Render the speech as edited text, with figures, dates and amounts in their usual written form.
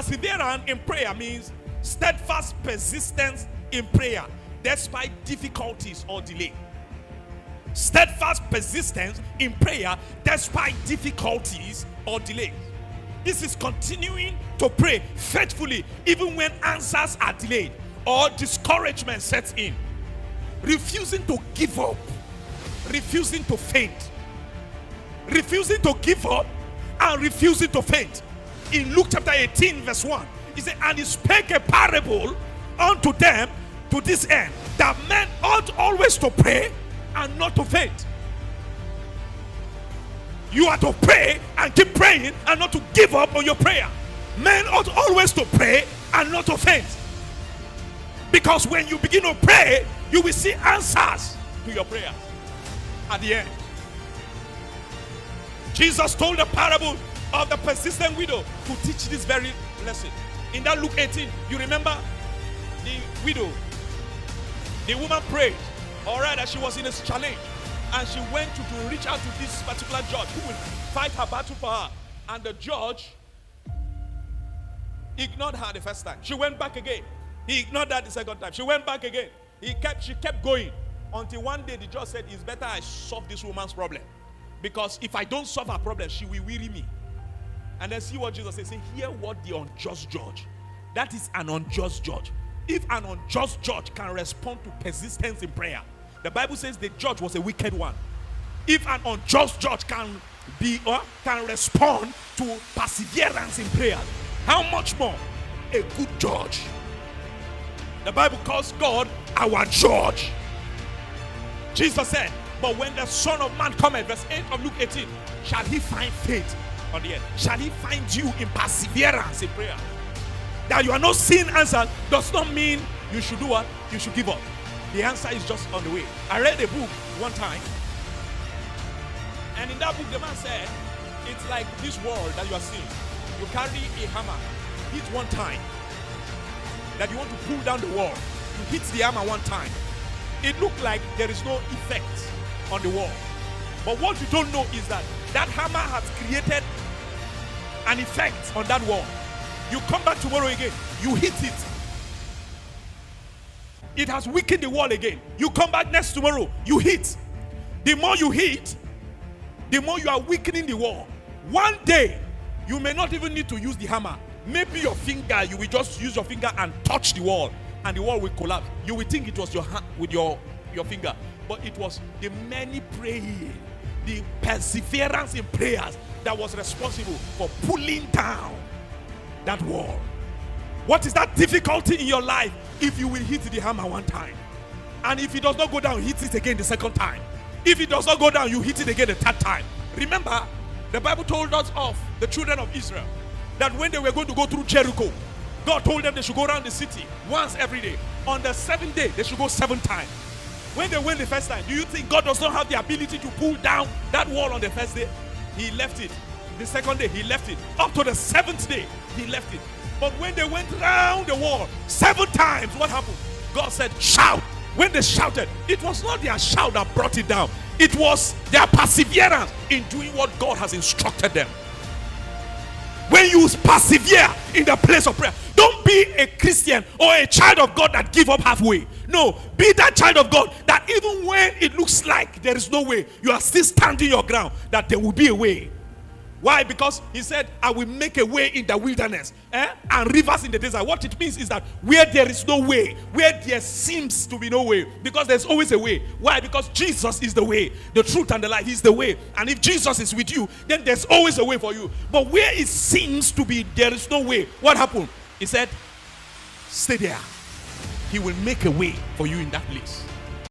Perseverance in prayer means steadfast persistence in prayer despite difficulties or delay. Steadfast persistence in prayer despite difficulties or delay. This is continuing to pray faithfully even when answers are delayed or discouragement sets in. Refusing to give up, refusing to faint. Refusing to give up and refusing to faint. In Luke chapter 18 verse 1, he said, and he spake a parable unto them to this end, that men ought always to pray and not to faint. You are to pray and keep praying and not to give up on your prayer. Men ought always to pray and not to faint. Because when you begin to pray, you will see answers to your prayers at the end. Jesus told the parable of the persistent widow to teach this very lesson. In that Luke 18, you remember the widow, the woman prayed, all right, that she was in a challenge, and she went to reach out to this particular judge who will fight her battle for her, and the judge ignored her the first time. She went back again. He ignored her the second time. She went back again. She kept going until one day the judge said, it's better I solve this woman's problem, because if I don't solve her problem, she will weary me. And then see what Jesus says. Say, hear what the unjust judge. That is an unjust judge. If an unjust judge can respond to persistence in prayer, the Bible says the judge was a wicked one. If an unjust judge can respond to perseverance in prayer, how much more a good judge? The Bible calls God our judge. Jesus said, but when the Son of Man cometh, verse 8 of Luke 18, shall he find faith on the earth? Shall he find you in perseverance in prayer? That you are not seeing answers does not mean you should do what? You should give up. The answer is just on the way. I read a book one time, and in that book the man said, it's like this world that you are seeing. You carry a hammer, hit one time, that you want to pull down the wall. You hit the hammer one time. It looked like there is no effect on the wall. But what you don't know is that that hammer has created an effect on that wall. You come back tomorrow again, you hit it. It has weakened the wall again. You come back next tomorrow, you hit. The more you hit, the more you are weakening the wall. One day, you may not even need to use the hammer. Maybe your finger, you will just use your finger and touch the wall, and the wall will collapse. You will think it was your hand with your finger, but it was the many praying, the perseverance in prayers that was responsible for pulling down that wall. What is that difficulty in your life? If you will hit the hammer one time, and if it does not go down, hit it again the second time. If it does not go down, you hit it again the third time. Remember, the Bible told us of the children of Israel that when they were going to go through Jericho, God told them they should go around the city once every day. On the seventh day, they should go 7 times. When they went the first time, do you think God does not have the ability to pull down that wall on the first day? He left it. The second day, he left it. Up to the 7th day, he left it. But when they went round the wall 7 times, what happened? God said, shout. When they shouted, it was not their shout that brought it down. It was their perseverance in doing what God has instructed them. When you persevere in the place of prayer, don't be a Christian or a child of God that give up halfway. No, be that child of God that even when it looks like there is no way, you are still standing your ground, that there will be a way. Why? Because he said, I will make a way in the wilderness and rivers in the desert. What it means is that where there is no way, where there seems to be no way, because there's always a way. Why? Because Jesus is the way, the truth and the life. He's the way. And if Jesus is with you, then there's always a way for you. But where it seems to be there is no way, what happened? He said, stay there. He will make a way for you in that place.